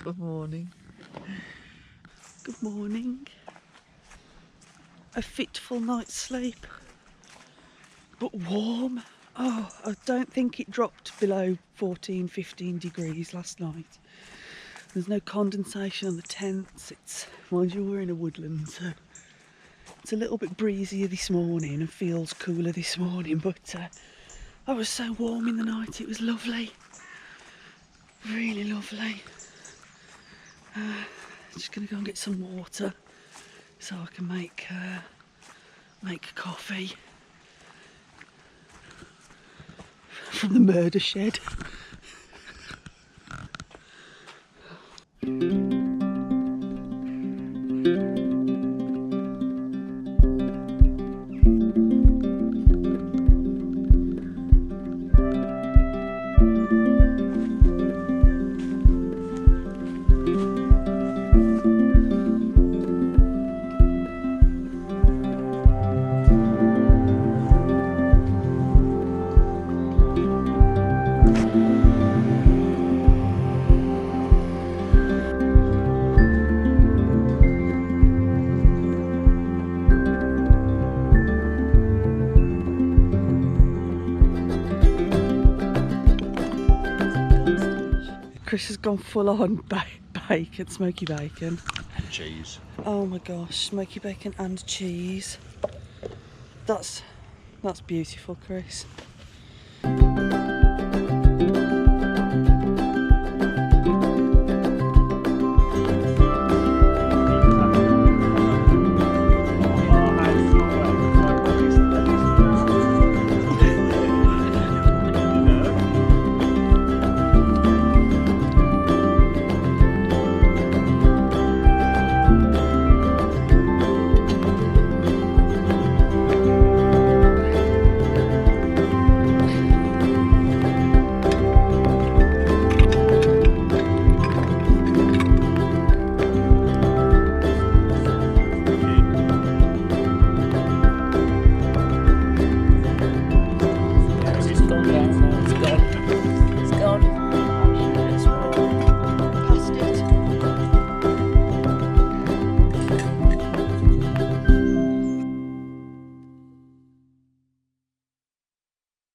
Good morning. Good morning. A fitful night's sleep, but warm. Oh, I don't think it dropped below 14, 15 degrees last night. There's no condensation on the tents. It's, mind you, we're in a woodland, so it's a little bit breezier this morning and feels cooler this morning, but I was so warm in the night, it was lovely. Really lovely. Just gonna go and get some water so I can make coffee from the murder shed. Chris has gone full on bacon, smoky bacon. And cheese. Oh my gosh, smoky bacon and cheese. That's beautiful, Chris.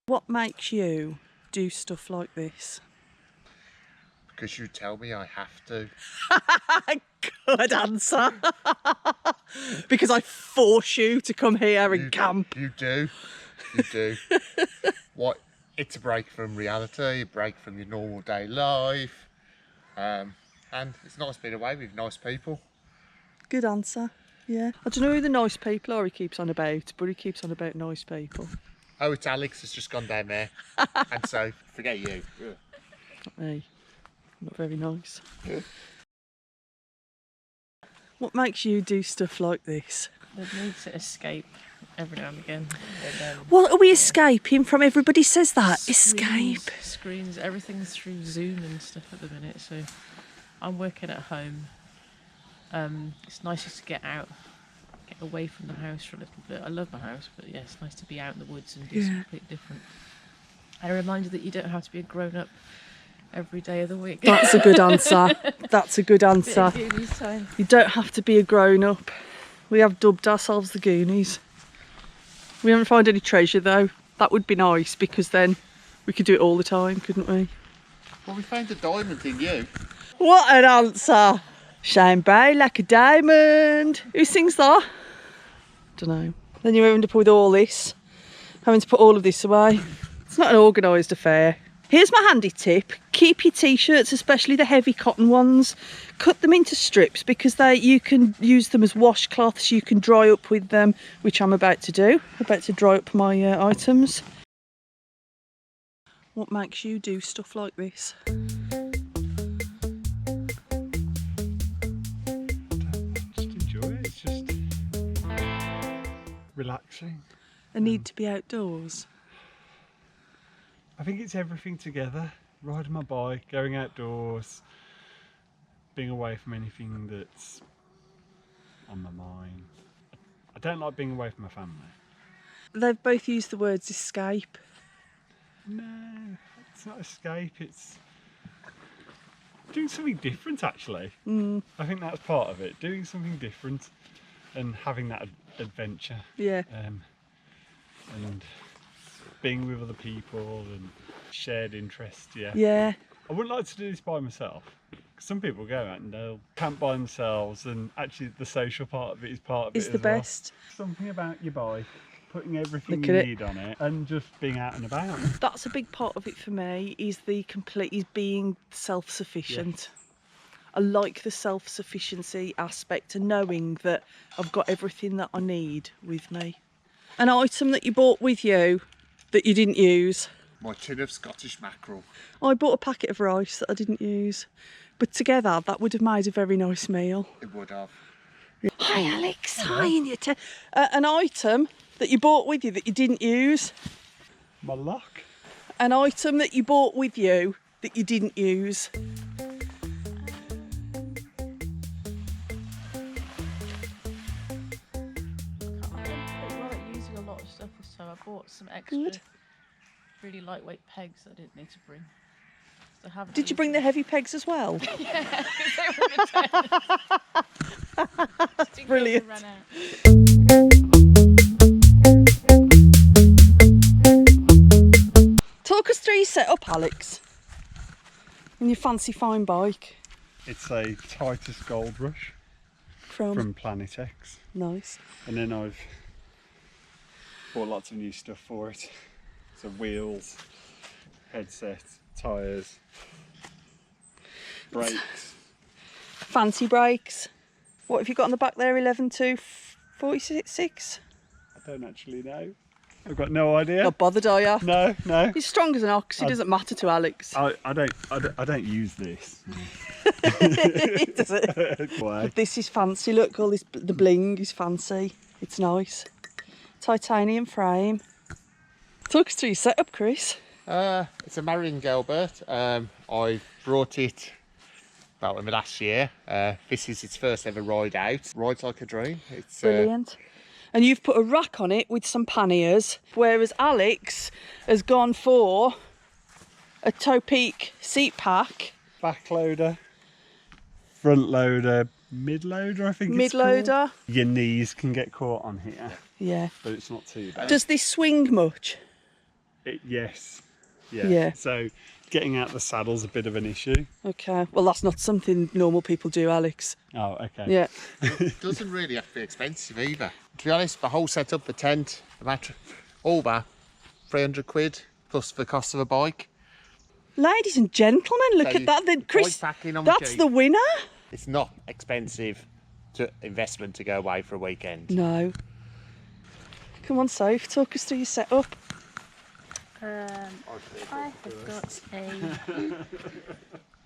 What makes you do stuff like this? Because you tell me I have to. Good answer. Because I force you to come here and camp. You do. You do. What? It's a break from reality, a break from your normal day life. And it's nice being away with nice people. Good answer. Yeah. I don't know who the nice people are he keeps on about, but he keeps on about nice people. Oh, it's Alex has just gone down there. And so, forget you. Not me. Not very nice. What makes you do stuff like this? The need to escape every now and again. What are we escaping from? Everybody says that. Escape. Screens, everything's through Zoom and stuff at the minute, so I'm working at home. It's nice just to get out, get away from the house for a little bit. I love my house, but yeah, it's nice to be out in the woods and do something completely different. And a reminder that you don't have to be a grown-up every day of the week. That's a good answer. That's a good answer. Goonies time. You don't have to be a grown-up. We have dubbed ourselves the Goonies. We haven't found any treasure though. That would be nice because then we could do it all the time, couldn't we? Well, we found a diamond in you. What an answer! Shine bright like a diamond. Who sings that? Don't know. Then you're having to put all this, having to put all of this away. It's not an organised affair. Here's my handy tip. Keep your t-shirts, especially the heavy cotton ones, cut them into strips because you can use them as washcloths. You can dry up with them, which I'm about to do. I'm about to dry up my items. What makes you do stuff like this? Just enjoy it. It's just relaxing. A need to be outdoors. I think it's everything together. Riding my bike, going outdoors, being away from anything that's on my mind. I don't like being away from my family. They've both used the words escape. No, it's not escape, it's doing something different actually. I think that's part of it, doing something different and having that adventure. Yeah. And being with other people and shared interest. Yeah. I wouldn't like to do this by myself. Some people go out and they'll camp by themselves, and actually the social part of it is part of it Is the as well. best. Something about your bike, putting everything Look you at it. need on it, and just being out and about. That's a big part of it for me, is being self-sufficient. I like the self-sufficiency aspect and knowing that I've got everything that I need with me. An item that you bought with you that you didn't use. My tin of Scottish mackerel. I bought a packet of rice that I didn't use. But together that would have made a very nice meal. It would have. Hi Alex, hi. An item that you bought with you that you didn't use. My luck. An item that you bought with you that you didn't use. I'm not using a lot of stuff this time. I bought some extra Good. really lightweight pegs that I didn't need to bring. So I haven't Did you bring the heavy pegs as well? Yeah, because they were in the tent. Brilliant. Ran out. Talk us through your setup, Alex. And your fancy fine bike. It's a Titus Gold Rush From from Planet X. nice. And then I've bought lots of new stuff for it. So wheels, headset, tyres, brakes. Fancy brakes. What have you got on the back there? 11 to 46? I don't actually know. I've got no idea. Not bothered, are you? No. He's strong as an ox. It doesn't matter to Alex. I don't use this. Does it? Why? This is fancy. Look, all this, the bling is fancy. It's nice. Titanium frame. Talk us through your setup, Chris. It's a Marion Gelbert. I brought it about in the last year. This is its first ever ride out. Rides like a dream. It's Brilliant. And you've put a rack on it with some panniers, whereas Alex has gone for a toe peak seat pack. Back loader, front loader, mid loader, I think it's Mid loader. called. Your knees can get caught on here, Yeah. but it's not too bad. Does this swing much? Yes. Yeah. Yeah. So getting out the saddle's a bit of an issue. Okay. Well, that's not something normal people do, Alex. Oh, okay. Yeah. it doesn't really have to be expensive either. To be honest, the whole setup, the tent, the mattress, all that, 300 quid plus the cost of a bike. Ladies and gentlemen, look So at that. Then Chris, bikepacking on the that's cheap. the winner. It's not expensive investment to go away for a weekend. No. Come on, Soph, talk us through your setup. I have got a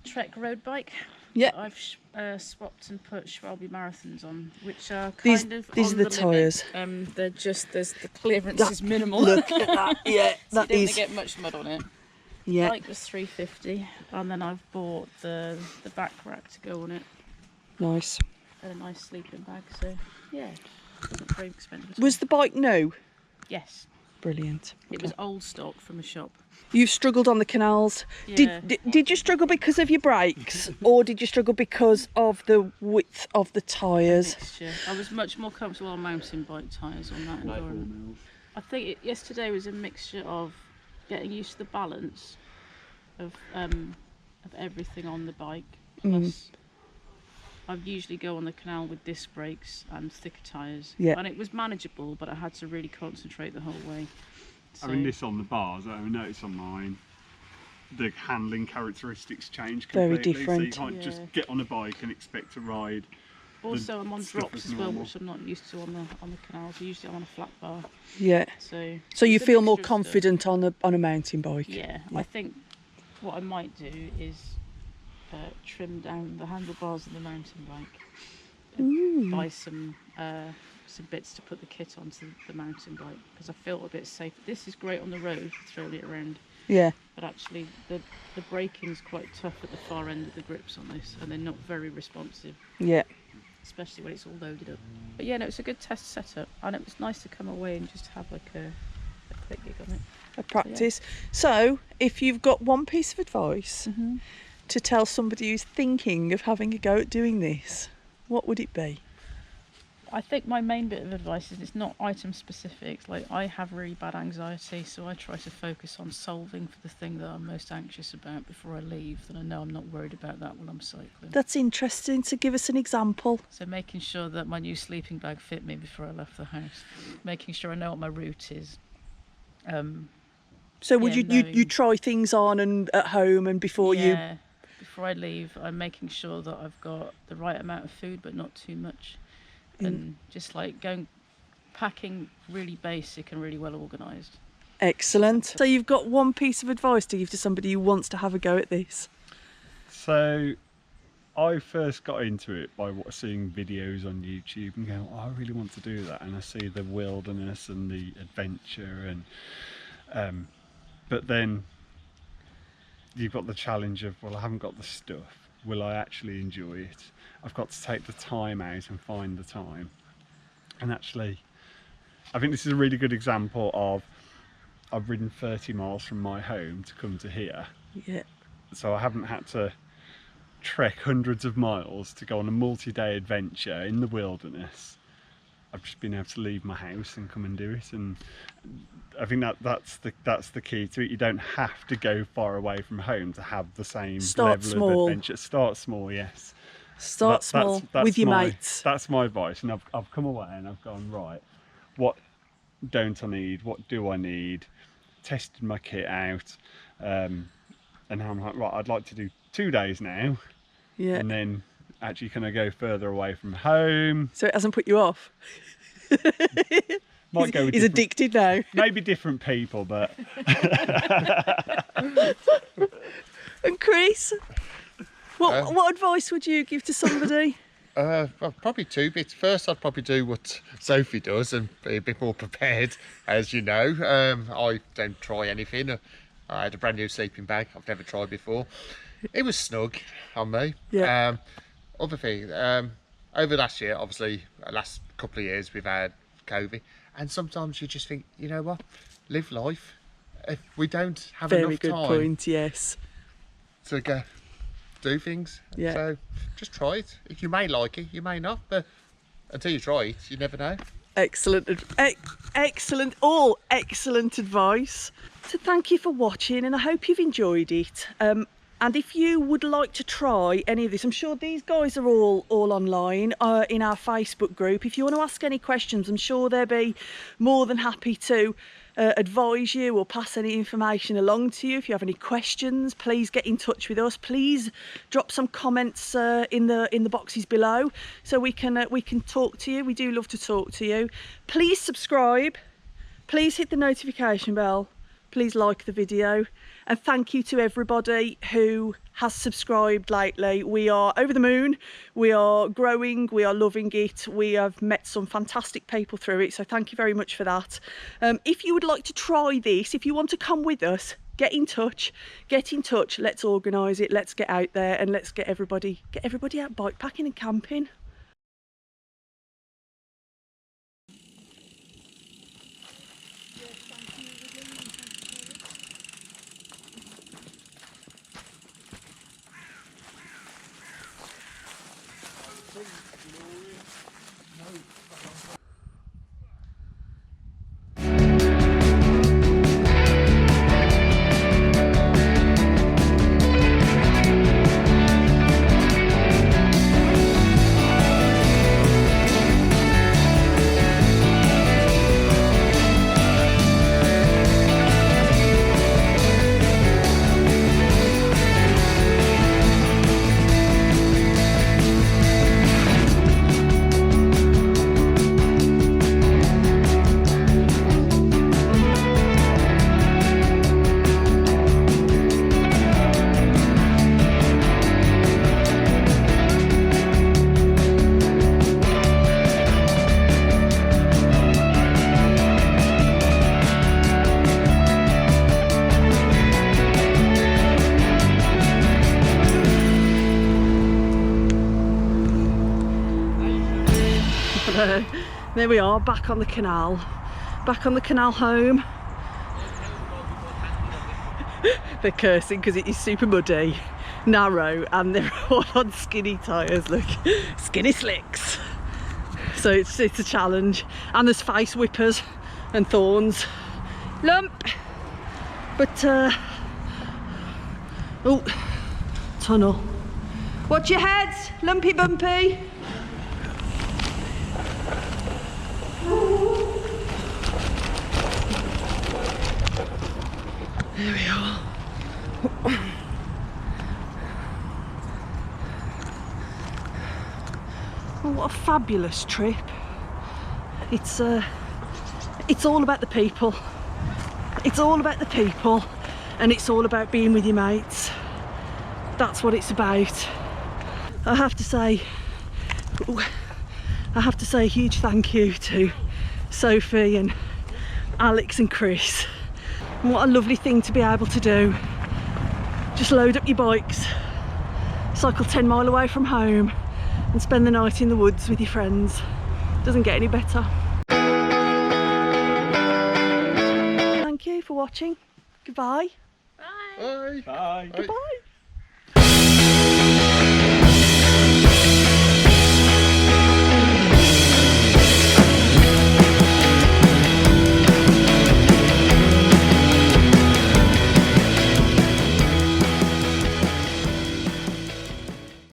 Trek road bike. Yeah. I've swapped and put Schwalbe Marathons on, which are These- kind of these on are the limit. tyres. They're just the clearance is minimal. Look at that. Yeah, So that you don't is. get much mud on it. Yeah. Bike was $350, and then I've bought the back rack to go on it Nice. and a nice sleeping bag. So yeah, it wasn't very expensive. at all. Was the bike new? Yes, Brilliant. it was old stock from a shop. You've struggled on the canals. Yeah. Did you struggle because of your brakes, or did you struggle because of the width of the tyres? Mixture. I was much more comfortable on mountain bike tyres on that environment. I think yesterday was a mixture of getting used to the balance of everything on the bike. Plus, I usually go on the canal with disc brakes and thicker tyres. Yeah. And it was manageable, but I had to really concentrate the whole way. So, Having this on the bars, I noticed on mine, the handling characteristics change Very completely. different. So you can't Yeah. just get on a bike and expect to ride. also, I'm on stuff drops is as well, normal. which I'm not used to on the canals. Usually I'm on a flat bar. Yeah. So So you it's a feel more mixture of stuff. confident on a mountain bike. Yeah, I think what I might do is trim down the handlebars of the mountain bike. And buy some bits to put the kit onto the mountain bike because I feel a bit safer. This is great on the road, throwing it around, Yeah. but actually the braking's quite tough at the far end of the grips on this, and they're not very responsive, Yeah. especially when it's all loaded up. But yeah, no, it's a good test setup, and it was nice to come away and just have like a quick gig on it. A practice. So if you've got one piece of advice to tell somebody who's thinking of having a go at doing this, what would it be? I think my main bit of advice is it's not item specific. Like, I have really bad anxiety, so I try to focus on solving for the thing that I'm most anxious about before I leave. Then I know I'm not worried about that when I'm cycling. That's interesting. So give us an example. So making sure that my new sleeping bag fit me before I left the house, making sure I know what my route is. So would Yeah, you try things on and at home and before before I leave, I'm making sure that I've got the right amount of food, but not too much. And just like packing really basic and really well organised. Excellent. So you've got one piece of advice to give to somebody who wants to have a go at this. So I first got into it by seeing videos on YouTube and going, oh, I really want to do that. And I see the wilderness and the adventure, and but then you've got the challenge of, well, I haven't got the stuff. Will I actually enjoy it? I've got to take the time out and find the time. And actually, I think this is a really good example of, I've ridden 30 miles from my home to come to here. Yeah. So I haven't had to trek hundreds of miles to go on a multi-day adventure in the wilderness. I've just been able to leave my house and come and do it, and I think that's the key to it. You don't have to go far away from home to have the same level of adventure. Start small, yes. Start small with your mates. That's my advice, and I've come away and I've gone, right, what don't I need? What do I need? Tested my kit out, and now I'm like, right, I'd like to do 2 days now. Yeah. And then actually, can I go further away from home? So it hasn't put you off? Might go with he's addicted now. Maybe different people, but... And Chris, what advice would you give to somebody? Well, probably two bits. First, I'd probably do what Sophie does and be a bit more prepared. As you know, I don't try anything. I had a brand new sleeping bag I've never tried before. It was snug on me. Yeah. Other thing, over last year, obviously, last couple of years, we've had COVID, and sometimes you just think, you know what, live life. If we don't have Very enough good time point, yes. to go do things, Yeah. so just try it. You may like it, you may not, but until you try it, you never know. Excellent, all excellent advice. So thank you for watching, and I hope you've enjoyed it. And if you would like to try any of this, I'm sure these guys are all online in our Facebook group. If you want to ask any questions, I'm sure they'll be more than happy to advise you or pass any information along to you. If you have any questions, please get in touch with us. Please drop some comments in the boxes below, so we can talk to you. We do love to talk to you. Please subscribe. Please hit the notification bell. Please like the video, and thank you to everybody who has subscribed lately. We are over the moon, we are growing, we are loving it. We have met some fantastic people through it, so thank you very much for that. If you would like to try this, if you want to come with us, get in touch, let's organise it, let's get out there, and let's get everybody out bike packing and camping. There we are, back on the canal home. They're cursing because it is super muddy. narrow and they're all on skinny tyres, look, skinny slicks. So it's a challenge. And there's face whippers and thorns. Lump! But, oh, tunnel. Watch your heads, lumpy bumpy. There we are. Oh, what a fabulous trip. It's all about the people. It's all about the people, and it's all about being with your mates. That's what it's about. I have to say a huge thank you to Sophie and Alex and Chris. And what a lovely thing to be able to do. Just load up your bikes, cycle 10 miles away from home and spend the night in the woods with your friends. Doesn't get any better. Thank you for watching. Goodbye. Bye. Bye. Bye. Goodbye.